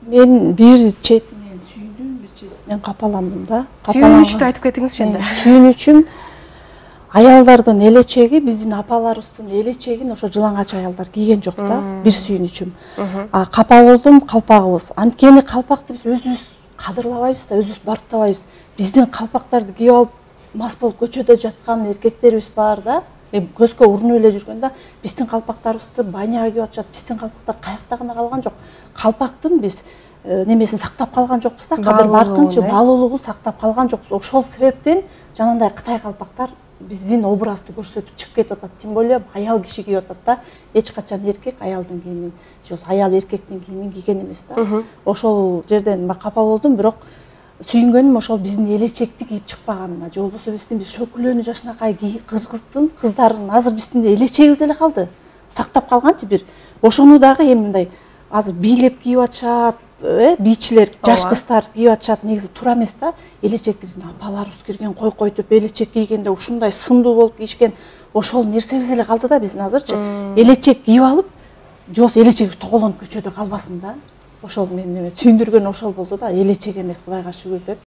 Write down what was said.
Мен бир четинен сүйдүм, бир четинен капаландым да. Сүйүнүчтү айтып кетиңизчи энди. Сүйүнүчүм аялдардын элечеги, биздин апаларыбыздын элечегин ошо жылаңач аялдар кийген жок да. Бир сүйүнүчүм. Капа болдум, калпагыбыз. Анткени калпакты биз өзүбүз кадырлабайбыз да, өзүбүз барктабайбыз. Биздин калпактарды кийип алып, мас болуп көчөдө жаткан эркектерибиз бар да. Көзгө урунуп эле жүргөндө биздин калпактарыбызды баняга кийип атышат. Биздин калпактар каякта гана калган жок. Калпактын биз немесин сактап калган жокпуз да, кадыр баркынчы баалуулугун сактап калган жокпуз. Ошол себептен жанагындай Кытай калпактар биздин образды көрсөтүп чыгып кетип атат. Тем более аял киши кийип атат да. Эч качан эркек аялдын кийимин, аял эркектин кийимин кийген эмес да. Ошол жерден капа болдум, бирок сүйүнгөнүм ошол биздин элечекти кийип чыкпаганына, же болбосо биздин шөкүлөнү жашынакай кыздардын азыр биздин элечегибиз эле калды. Сактап калганчы бир. Ошону дагы эми мындай азыр бийлеп кийип атышат, бийчилер, жаш кыздар кийип атышат, негизи туура эмес да. Элечекти биздин апаларыбыз кирген, койкойтуп элечек кийгенде ушундай сындуу болуп кийишкен, ошол нерсебиз эле калды да биздин азырчы. Элечек кийип алып, же болбосо элечегибиз тоголонуп көчөдө калбасын да. Ошол мени сүйүндүргөн ошол болду да, элечек эмес, Кудайга шүгүр деп.